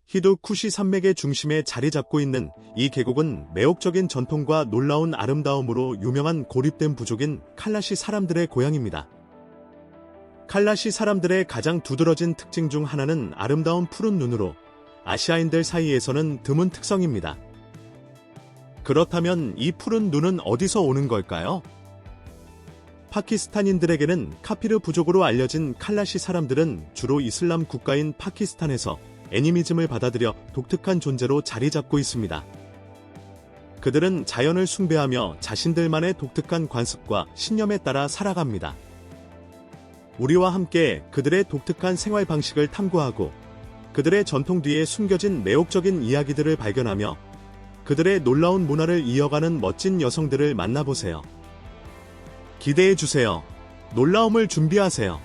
히두 쿠시 산맥의 중심에 자리 잡고 있는 이 계곡은 매혹적인 전통과 놀라운 아름다움으로 유명한 고립된 부족인 칼라시 사람들의 고향입니다. 칼라시 사람들의 가장 두드러진 특징 중 하나는 아름다운 푸른 눈으로 아시아인들 사이에서는 드문 특성입니다. 그렇다면 이 푸른 눈은 어디서 오는 걸까요? 파키스탄인들에게는 카피르 부족으로 알려진 칼라시 사람들은 주로 이슬람 국가인 파키스탄에서 애니미즘을 받아들여 독특한 존재로 자리 잡고 있습니다. 그들은 자연을 숭배하며 자신들만의 독특한 관습과 신념에 따라 살아갑니다. 우리와 함께 그들의 독특한 생활 방식을 탐구하고 그들의 전통 뒤에 숨겨진 매혹적인 이야기들을 발견하며 그들의 놀라운 문화를 이어가는 멋진 여성들을 만나보세요. 기대해주세요. 놀라움을 준비하세요.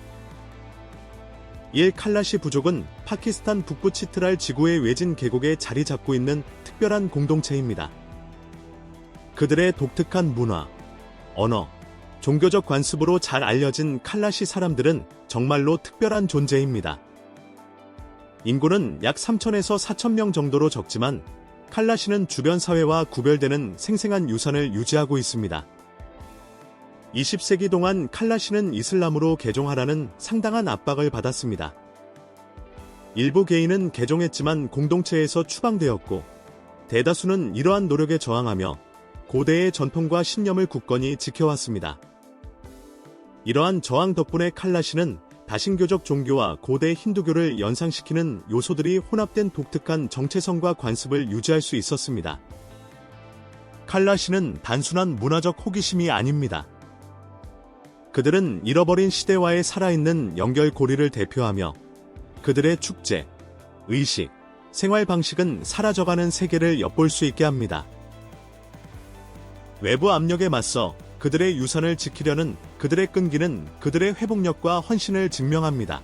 1. 칼라시 부족은 파키스탄 북부 치트랄 지구의 외진 계곡에 자리 잡고 있는 특별한 공동체입니다. 그들의 독특한 문화, 언어, 종교적 관습으로 잘 알려진 칼라시 사람들은 정말로 특별한 존재입니다. 인구는 약 3,000에서 4,000명 정도로 적지만 칼라시는 주변 사회와 구별되는 생생한 유산을 유지하고 있습니다. 20세기 동안 칼라시는 이슬람으로 개종하라는 상당한 압박을 받았습니다. 일부 개인은 개종했지만 공동체에서 추방되었고 대다수는 이러한 노력에 저항하며 고대의 전통과 신념을 굳건히 지켜왔습니다. 이러한 저항 덕분에 칼라시는 다신교적 종교와 고대 힌두교를 연상시키는 요소들이 혼합된 독특한 정체성과 관습을 유지할 수 있었습니다. 칼라시는 단순한 문화적 호기심이 아닙니다. 그들은 잃어버린 시대와의 살아있는 연결고리를 대표하며 그들의 축제, 의식, 생활 방식은 사라져가는 세계를 엿볼 수 있게 합니다. 외부 압력에 맞서 그들의 유산을 지키려는 그들의 끈기는 그들의 회복력과 헌신을 증명합니다.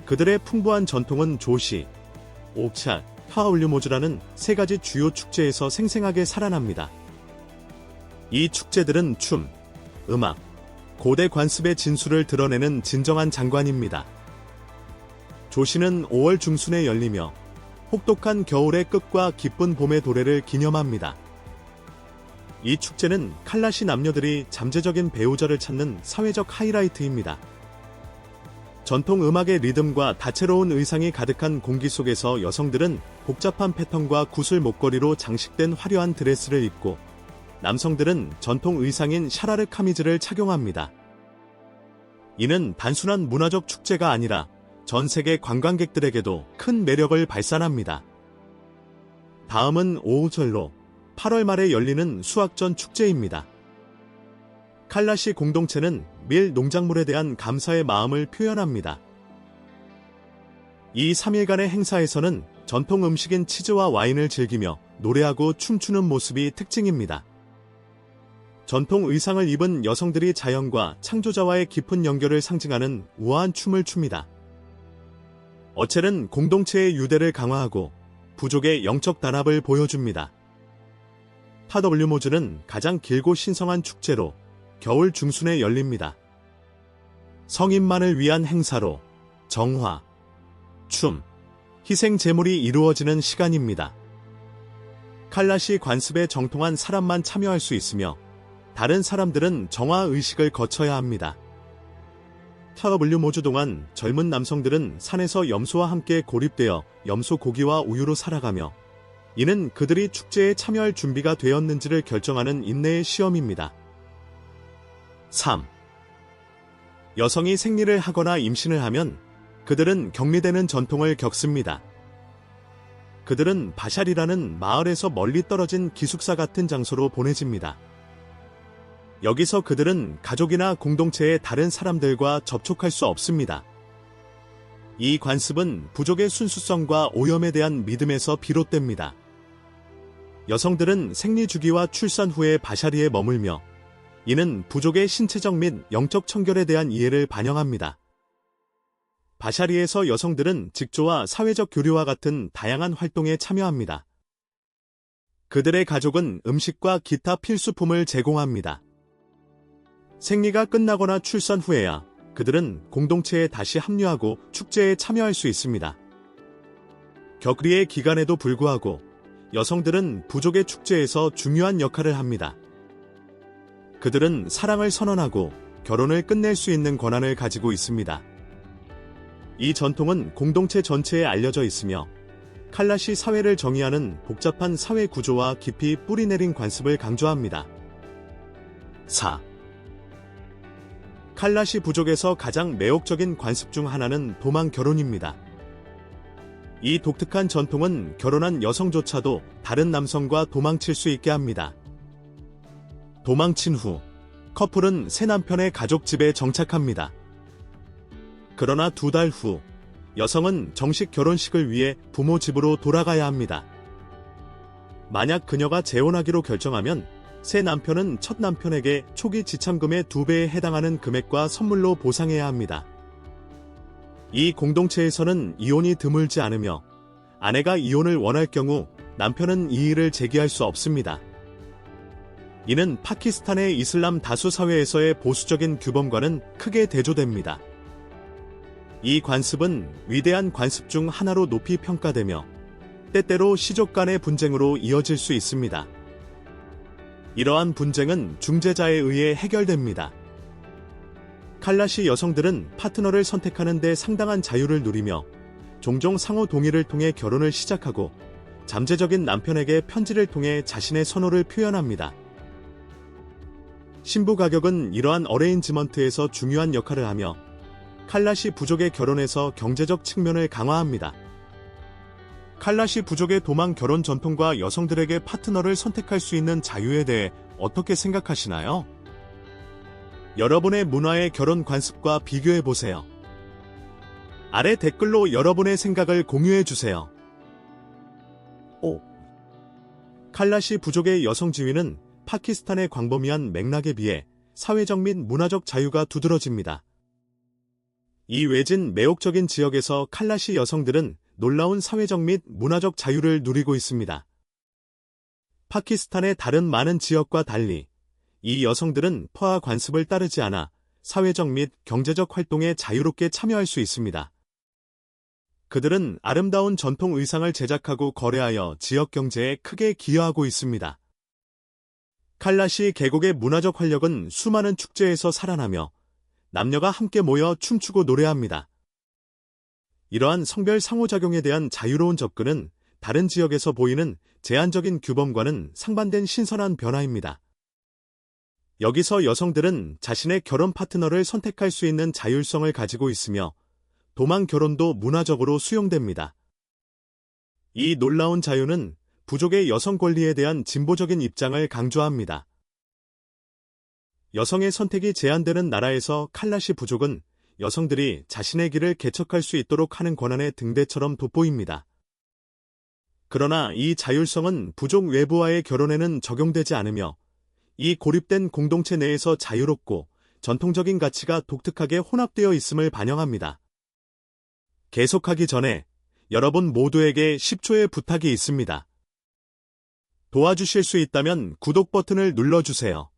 그들의 풍부한 전통은 조시, 옥찰, 파울류모즈라는 세 가지 주요 축제에서 생생하게 살아납니다. 이 축제들은 춤, 음악, 고대 관습의 진수를 드러내는 진정한 장관입니다. 조시는 5월 중순에 열리며 혹독한 겨울의 끝과 기쁜 봄의 도래를 기념합니다. 이 축제는 칼라시 남녀들이 잠재적인 배우자를 찾는 사회적 하이라이트입니다. 전통 음악의 리듬과 다채로운 의상이 가득한 공기 속에서 여성들은 복잡한 패턴과 구슬 목걸이로 장식된 화려한 드레스를 입고 남성들은 전통 의상인 샤라르 카미즈를 착용합니다. 이는 단순한 문화적 축제가 아니라 전 세계 관광객들에게도 큰 매력을 발산합니다. 다음은 오우절로 8월 말에 열리는 수확전 축제입니다. 칼라시 공동체는 밀 농작물에 대한 감사의 마음을 표현합니다. 이 3일간의 행사에서는 전통 음식인 치즈와 와인을 즐기며 노래하고 춤추는 모습이 특징입니다. 전통 의상을 입은 여성들이 자연과 창조자와의 깊은 연결을 상징하는 우아한 춤을 춥니다. 어첼은 공동체의 유대를 강화하고 부족의 영적 단합을 보여줍니다. 파더블류모즈는 가장 길고 신성한 축제로 겨울 중순에 열립니다. 성인만을 위한 행사로 정화, 춤, 희생 제물이 이루어지는 시간입니다. 칼라시 관습에 정통한 사람만 참여할 수 있으며 다른 사람들은 정화 의식을 거쳐야 합니다. 파더블류모즈 동안 젊은 남성들은 산에서 염소와 함께 고립되어 염소 고기와 우유로 살아가며 이는 그들이 축제에 참여할 준비가 되었는지를 결정하는 인내의 시험입니다. 3. 여성이 생리를 하거나 임신을 하면 그들은 격리되는 전통을 겪습니다. 그들은 바샬이라는 마을에서 멀리 떨어진 기숙사 같은 장소로 보내집니다. 여기서 그들은 가족이나 공동체의 다른 사람들과 접촉할 수 없습니다. 이 관습은 부족의 순수성과 오염에 대한 믿음에서 비롯됩니다. 여성들은 생리 주기와 출산 후에 바샤리에 머물며 이는 부족의 신체적 및 영적 청결에 대한 이해를 반영합니다. 바샤리에서 여성들은 직조와 사회적 교류와 같은 다양한 활동에 참여합니다. 그들의 가족은 음식과 기타 필수품을 제공합니다. 생리가 끝나거나 출산 후에야 그들은 공동체에 다시 합류하고 축제에 참여할 수 있습니다. 격리의 기간에도 불구하고 여성들은 부족의 축제에서 중요한 역할을 합니다. 그들은 사랑을 선언하고 결혼을 끝낼 수 있는 권한을 가지고 있습니다. 이 전통은 공동체 전체에 알려져 있으며 칼라시 사회를 정의하는 복잡한 사회 구조와 깊이 뿌리내린 관습을 강조합니다. 4. 칼라시 부족에서 가장 매혹적인 관습 중 하나는 도망 결혼입니다. 이 독특한 전통은 결혼한 여성조차도 다른 남성과 도망칠 수 있게 합니다. 도망친 후 커플은 새 남편의 가족 집에 정착합니다. 그러나 2달 후 여성은 정식 결혼식을 위해 부모 집으로 돌아가야 합니다. 만약 그녀가 재혼하기로 결정하면 새 남편은 첫 남편에게 초기 지참금의 2배에 해당하는 금액과 선물로 보상해야 합니다. 이 공동체에서는 이혼이 드물지 않으며 아내가 이혼을 원할 경우 남편은 이의를 제기할 수 없습니다. 이는 파키스탄의 이슬람 다수 사회에서의 보수적인 규범과는 크게 대조됩니다. 이 관습은 위대한 관습 중 하나로 높이 평가되며 때때로 시족 간의 분쟁으로 이어질 수 있습니다. 이러한 분쟁은 중재자에 의해 해결됩니다. 칼라시 여성들은 파트너를 선택하는 데 상당한 자유를 누리며 종종 상호 동의를 통해 결혼을 시작하고 잠재적인 남편에게 편지를 통해 자신의 선호를 표현합니다. 신부 가격은 이러한 어레인지먼트에서 중요한 역할을 하며 칼라시 부족의 결혼에서 경제적 측면을 강화합니다. 칼라시 부족의 도망 결혼 전통과 여성들에게 파트너를 선택할 수 있는 자유에 대해 어떻게 생각하시나요? 여러분의 문화의 결혼 관습과 비교해보세요. 아래 댓글로 여러분의 생각을 공유해주세요. 5. 칼라시 부족의 여성 지위는 파키스탄의 광범위한 맥락에 비해 사회적 및 문화적 자유가 두드러집니다. 이 외진 매혹적인 지역에서 칼라시 여성들은 놀라운 사회적 및 문화적 자유를 누리고 있습니다. 파키스탄의 다른 많은 지역과 달리 이 여성들은 퍼와 관습을 따르지 않아 사회적 및 경제적 활동에 자유롭게 참여할 수 있습니다. 그들은 아름다운 전통 의상을 제작하고 거래하여 지역 경제에 크게 기여하고 있습니다. 칼라시 계곡의 문화적 활력은 수많은 축제에서 살아나며 남녀가 함께 모여 춤추고 노래합니다. 이러한 성별 상호작용에 대한 자유로운 접근은 다른 지역에서 보이는 제한적인 규범과는 상반된 신선한 변화입니다. 여기서 여성들은 자신의 결혼 파트너를 선택할 수 있는 자율성을 가지고 있으며 도망 결혼도 문화적으로 수용됩니다. 이 놀라운 자유는 부족의 여성 권리에 대한 진보적인 입장을 강조합니다. 여성의 선택이 제한되는 나라에서 칼라시 부족은 여성들이 자신의 길을 개척할 수 있도록 하는 권한의 등대처럼 돋보입니다. 그러나 이 자율성은 부족 외부와의 결혼에는 적용되지 않으며 이 고립된 공동체 내에서 자유롭고 전통적인 가치가 독특하게 혼합되어 있음을 반영합니다. 계속하기 전에 여러분 모두에게 10초의 부탁이 있습니다. 도와주실 수 있다면 구독 버튼을 눌러주세요.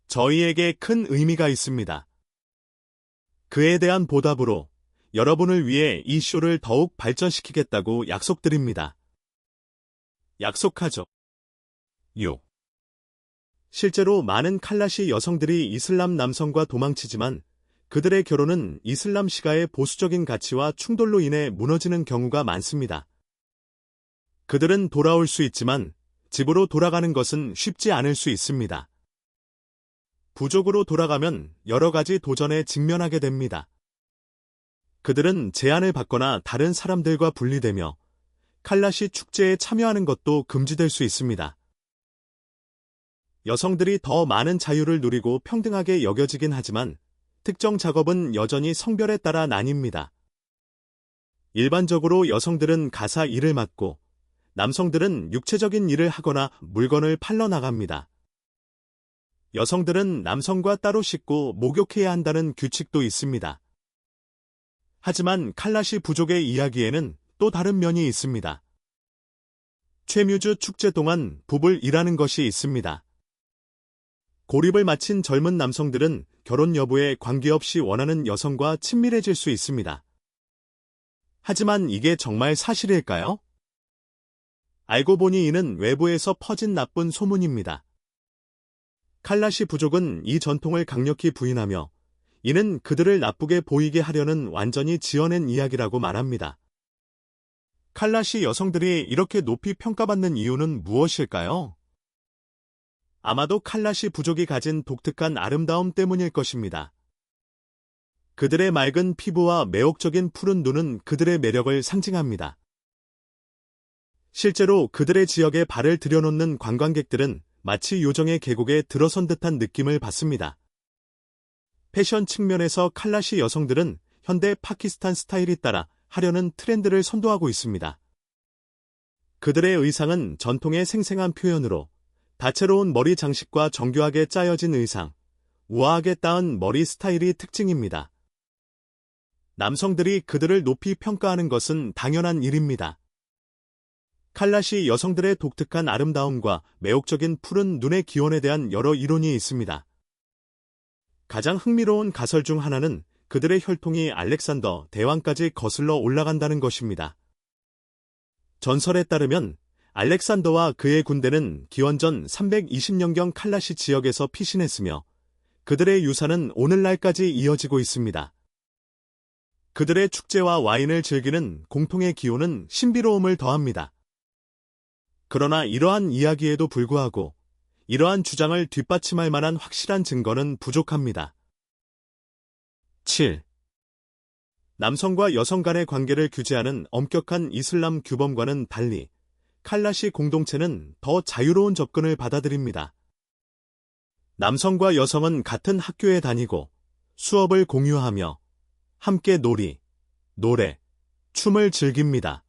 저희에게 큰 의미가 있습니다. 그에 대한 보답으로 여러분을 위해 이 쇼를 더욱 발전시키겠다고 약속드립니다. 약속하죠. 6. 실제로 많은 칼라시 여성들이 이슬람 남성과 도망치지만 그들의 결혼은 이슬람 시가의 보수적인 가치와 충돌로 인해 무너지는 경우가 많습니다. 그들은 돌아올 수 있지만 집으로 돌아가는 것은 쉽지 않을 수 있습니다. 부족으로 돌아가면 여러 가지 도전에 직면하게 됩니다. 그들은 제한을 받거나 다른 사람들과 분리되며 칼라시 축제에 참여하는 것도 금지될 수 있습니다. 여성들이 더 많은 자유를 누리고 평등하게 여겨지긴 하지만 특정 작업은 여전히 성별에 따라 나뉩니다. 일반적으로 여성들은 가사 일을 맡고 남성들은 육체적인 일을 하거나 물건을 팔러 나갑니다. 여성들은 남성과 따로 씻고 목욕해야 한다는 규칙도 있습니다. 하지만 칼라시 부족의 이야기에는 또 다른 면이 있습니다. 최뮤즈 축제 동안 부부를 일하는 것이 있습니다. 고립을 마친 젊은 남성들은 결혼 여부에 관계없이 원하는 여성과 친밀해질 수 있습니다. 하지만 이게 정말 사실일까요? 알고 보니 이는 외부에서 퍼진 나쁜 소문입니다. 칼라시 부족은 이 전통을 강력히 부인하며 이는 그들을 나쁘게 보이게 하려는 완전히 지어낸 이야기라고 말합니다. 칼라시 여성들이 이렇게 높이 평가받는 이유는 무엇일까요? 아마도 칼라시 부족이 가진 독특한 아름다움 때문일 것입니다. 그들의 맑은 피부와 매혹적인 푸른 눈은 그들의 매력을 상징합니다. 실제로 그들의 지역에 발을 들여놓는 관광객들은 마치 요정의 계곡에 들어선 듯한 느낌을 받습니다. 패션 측면에서 칼라시 여성들은 현대 파키스탄 스타일에 따라 하려는 트렌드를 선도하고 있습니다. 그들의 의상은 전통의 생생한 표현으로 다채로운 머리 장식과 정교하게 짜여진 의상, 우아하게 따은 머리 스타일이 특징입니다. 남성들이 그들을 높이 평가하는 것은 당연한 일입니다. 칼라시 여성들의 독특한 아름다움과 매혹적인 푸른 눈의 기원에 대한 여러 이론이 있습니다. 가장 흥미로운 가설 중 하나는 그들의 혈통이 알렉산더 대왕까지 거슬러 올라간다는 것입니다. 전설에 따르면 알렉산더와 그의 군대는 기원전 320년경 칼라시 지역에서 피신했으며 그들의 유산은 오늘날까지 이어지고 있습니다. 그들의 축제와 와인을 즐기는 공통의 기호는 신비로움을 더합니다. 그러나 이러한 이야기에도 불구하고 이러한 주장을 뒷받침할 만한 확실한 증거는 부족합니다. 7. 남성과 여성 간의 관계를 규제하는 엄격한 이슬람 규범과는 달리 칼라시 공동체는 더 자유로운 접근을 받아들입니다. 남성과 여성은 같은 학교에 다니고 수업을 공유하며 함께 놀이, 노래, 춤을 즐깁니다.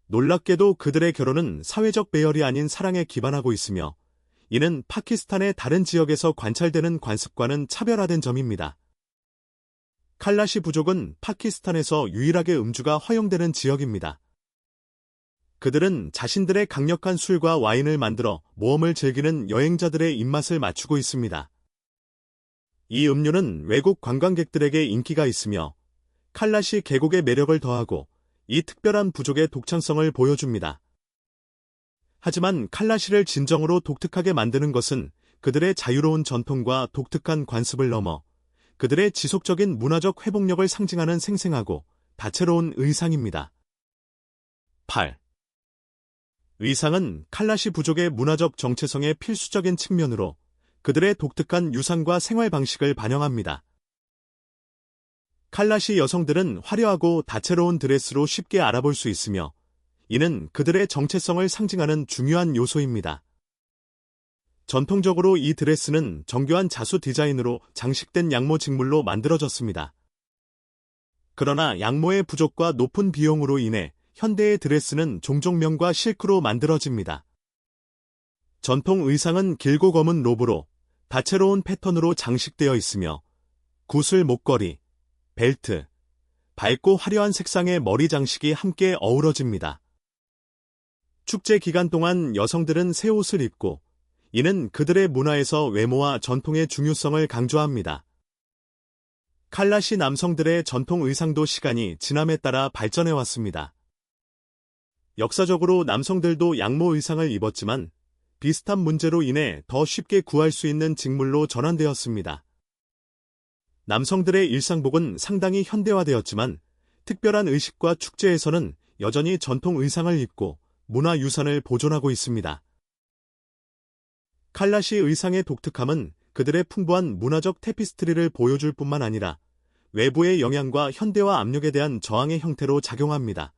놀랍게도 그들의 결혼은 사회적 배열이 아닌 사랑에 기반하고 있으며 이는 파키스탄의 다른 지역에서 관찰되는 관습과는 차별화된 점입니다. 칼라시 부족은 파키스탄에서 유일하게 음주가 허용되는 지역입니다. 그들은 자신들의 강력한 술과 와인을 만들어 모험을 즐기는 여행자들의 입맛을 맞추고 있습니다. 이 음료는 외국 관광객들에게 인기가 있으며 칼라시 계곡의 매력을 더하고 이 특별한 부족의 독창성을 보여줍니다. 하지만 칼라시를 진정으로 독특하게 만드는 것은 그들의 자유로운 전통과 독특한 관습을 넘어 그들의 지속적인 문화적 회복력을 상징하는 생생하고 다채로운 의상입니다. 8. 의상은 칼라시 부족의 문화적 정체성의 필수적인 측면으로 그들의 독특한 유산과 생활 방식을 반영합니다. 칼라시 여성들은 화려하고 다채로운 드레스로 쉽게 알아볼 수 있으며 이는 그들의 정체성을 상징하는 중요한 요소입니다. 전통적으로 이 드레스는 정교한 자수 디자인으로 장식된 양모 직물로 만들어졌습니다. 그러나 양모의 부족과 높은 비용으로 인해 현대의 드레스는 종종 면과 실크로 만들어집니다. 전통 의상은 길고 검은 로브로 다채로운 패턴으로 장식되어 있으며 구슬 목걸이, 벨트, 밝고 화려한 색상의 머리 장식이 함께 어우러집니다. 축제 기간 동안 여성들은 새 옷을 입고 이는 그들의 문화에서 외모와 전통의 중요성을 강조합니다. 칼라시 남성들의 전통 의상도 시간이 지남에 따라 발전해 왔습니다. 역사적으로 남성들도 양모 의상을 입었지만 비슷한 문제로 인해 더 쉽게 구할 수 있는 직물로 전환되었습니다. 남성들의 일상복은 상당히 현대화되었지만 특별한 의식과 축제에서는 여전히 전통 의상을 입고 문화유산을 보존하고 있습니다. 칼라시 의상의 독특함은 그들의 풍부한 문화적 테피스트리를 보여줄 뿐만 아니라 외부의 영향과 현대화 압력에 대한 저항의 형태로 작용합니다.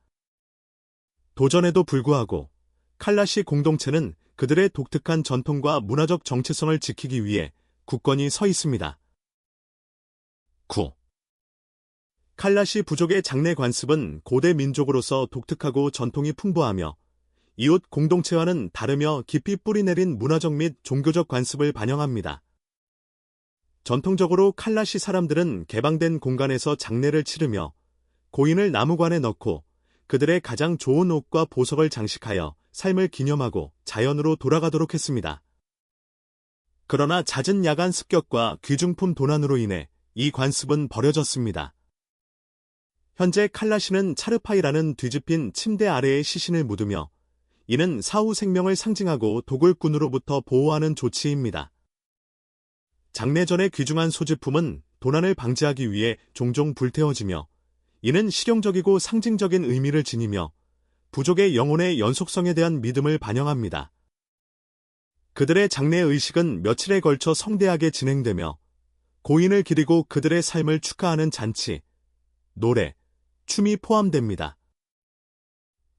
도전에도 불구하고 칼라시 공동체는 그들의 독특한 전통과 문화적 정체성을 지키기 위해 굳건히 서 있습니다. 9. 칼라시 부족의 장례 관습은 고대 민족으로서 독특하고 전통이 풍부하며 이웃 공동체와는 다르며 깊이 뿌리내린 문화적 및 종교적 관습을 반영합니다. 전통적으로 칼라시 사람들은 개방된 공간에서 장례를 치르며 고인을 나무관에 넣고 그들의 가장 좋은 옷과 보석을 장식하여 삶을 기념하고 자연으로 돌아가도록 했습니다. 그러나 잦은 야간 습격과 귀중품 도난으로 인해 이 관습은 버려졌습니다. 현재 칼라시는 차르파이라는 뒤집힌 침대 아래에 시신을 묻으며 이는 사후 생명을 상징하고 도굴꾼으로부터 보호하는 조치입니다. 장례 전의 귀중한 소지품은 도난을 방지하기 위해 종종 불태워지며 이는 실용적이고 상징적인 의미를 지니며 부족의 영혼의 연속성에 대한 믿음을 반영합니다. 그들의 장례 의식은 며칠에 걸쳐 성대하게 진행되며 고인을 기리고 그들의 삶을 축하하는 잔치, 노래, 춤이 포함됩니다.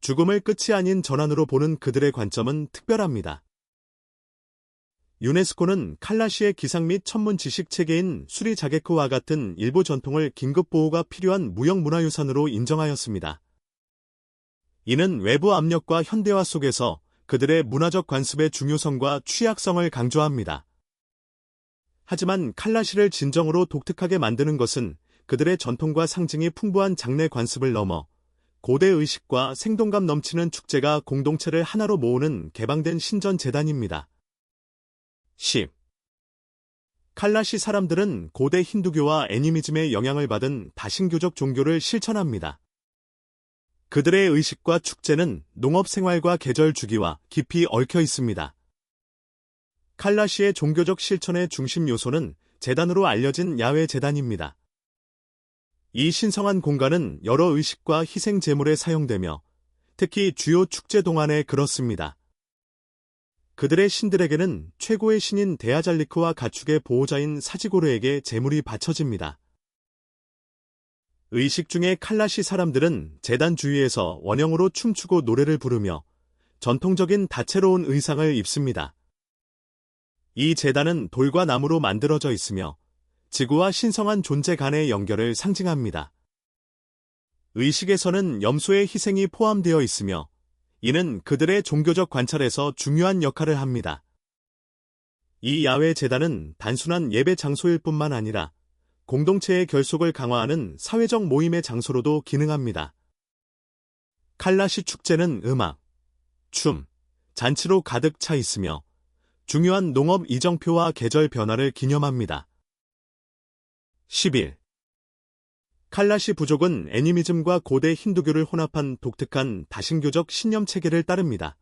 죽음을 끝이 아닌 전환으로 보는 그들의 관점은 특별합니다. 유네스코는 칼라시의 기상 및 천문 지식 체계인 수리자게크와 같은 일부 전통을 긴급 보호가 필요한 무형문화유산으로 인정하였습니다. 이는 외부 압력과 현대화 속에서 그들의 문화적 관습의 중요성과 취약성을 강조합니다. 하지만 칼라시를 진정으로 독특하게 만드는 것은 그들의 전통과 상징이 풍부한 장례 관습을 넘어 고대 의식과 생동감 넘치는 축제가 공동체를 하나로 모으는 개방된 신전 재단입니다. 10. 칼라시 사람들은 고대 힌두교와 애니미즘의 영향을 받은 다신교적 종교를 실천합니다. 그들의 의식과 축제는 농업 생활과 계절 주기와 깊이 얽혀 있습니다. 칼라시의 종교적 실천의 중심 요소는 제단으로 알려진 야외 제단입니다. 이 신성한 공간은 여러 의식과 희생 제물에 사용되며 특히 주요 축제 동안에 그렇습니다. 그들의 신들에게는 최고의 신인 데아잘리크와 가축의 보호자인 사지고르에게 제물이 바쳐집니다. 의식 중에 칼라시 사람들은 제단 주위에서 원형으로 춤추고 노래를 부르며 전통적인 다채로운 의상을 입습니다. 이 제단은 돌과 나무로 만들어져 있으며 지구와 신성한 존재 간의 연결을 상징합니다. 의식에서는 염소의 희생이 포함되어 있으며 이는 그들의 종교적 관찰에서 중요한 역할을 합니다. 이 야외 제단은 단순한 예배 장소일 뿐만 아니라 공동체의 결속을 강화하는 사회적 모임의 장소로도 기능합니다. 칼라시 축제는 음악, 춤, 잔치로 가득 차 있으며 중요한 농업 이정표와 계절 변화를 기념합니다. 11. 칼라시 부족은 애니미즘과 고대 힌두교를 혼합한 독특한 다신교적 신념 체계를 따릅니다.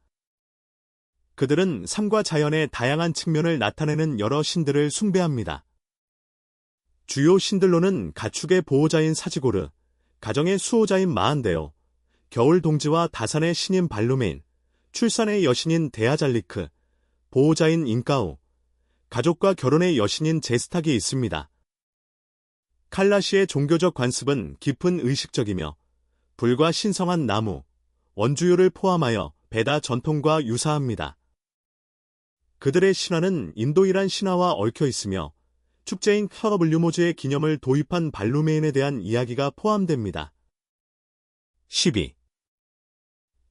그들은 삶과 자연의 다양한 측면을 나타내는 여러 신들을 숭배합니다. 주요 신들로는 가축의 보호자인 사지고르, 가정의 수호자인 마한데오, 겨울 동지와 다산의 신인 발루메인, 출산의 여신인 데아잘리크, 보호자인 인까우, 가족과 결혼의 여신인 제스탁이 있습니다. 칼라시의 종교적 관습은 깊은 의식적이며 불과 신성한 나무, 원주요를 포함하여 베다 전통과 유사합니다. 그들의 신화는 인도이란 신화와 얽혀 있으며 축제인 카더블류모즈의 기념을 도입한 발루메인에 대한 이야기가 포함됩니다. 12.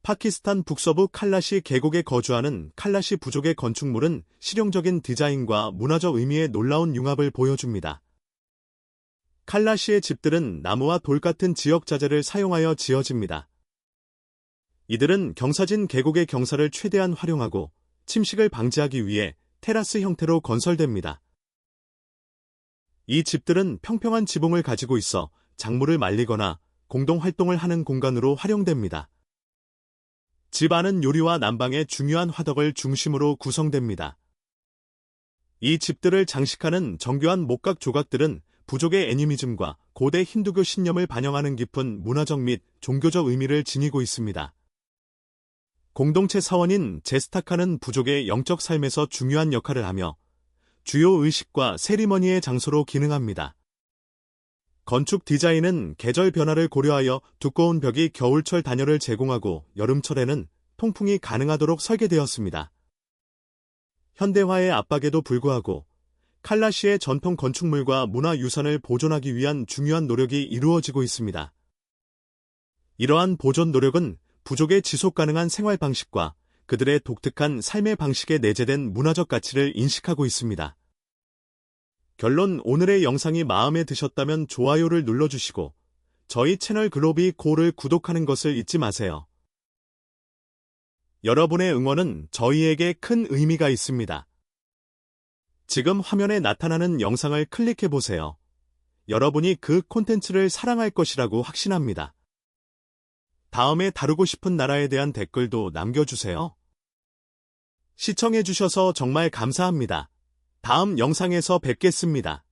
파키스탄 북서부 칼라시 계곡에 거주하는 칼라시 부족의 건축물은 실용적인 디자인과 문화적 의미의 놀라운 융합을 보여줍니다. 칼라시의 집들은 나무와 돌 같은 지역 자재를 사용하여 지어집니다. 이들은 경사진 계곡의 경사를 최대한 활용하고 침식을 방지하기 위해 테라스 형태로 건설됩니다. 이 집들은 평평한 지붕을 가지고 있어 작물을 말리거나 공동 활동을 하는 공간으로 활용됩니다. 집 안은 요리와 난방의 중요한 화덕을 중심으로 구성됩니다. 이 집들을 장식하는 정교한 목각 조각들은 부족의 애니미즘과 고대 힌두교 신념을 반영하는 깊은 문화적 및 종교적 의미를 지니고 있습니다. 공동체 사원인 제스타카는 부족의 영적 삶에서 중요한 역할을 하며 주요 의식과 세리머니의 장소로 기능합니다. 건축 디자인은 계절 변화를 고려하여 두꺼운 벽이 겨울철 단열을 제공하고 여름철에는 통풍이 가능하도록 설계되었습니다. 현대화의 압박에도 불구하고 칼라시의 전통 건축물과 문화유산을 보존하기 위한 중요한 노력이 이루어지고 있습니다. 이러한 보존 노력은 부족의 지속 가능한 생활 방식과 그들의 독특한 삶의 방식에 내재된 문화적 가치를 인식하고 있습니다. 결론, 오늘의 영상이 마음에 드셨다면 좋아요를 눌러주시고 저희 채널 글로비 고를 구독하는 것을 잊지 마세요. 여러분의 응원은 저희에게 큰 의미가 있습니다. 지금 화면에 나타나는 영상을 클릭해보세요. 여러분이 그 콘텐츠를 사랑할 것이라고 확신합니다. 다음에 다루고 싶은 나라에 대한 댓글도 남겨주세요. 시청해주셔서 정말 감사합니다. 다음 영상에서 뵙겠습니다.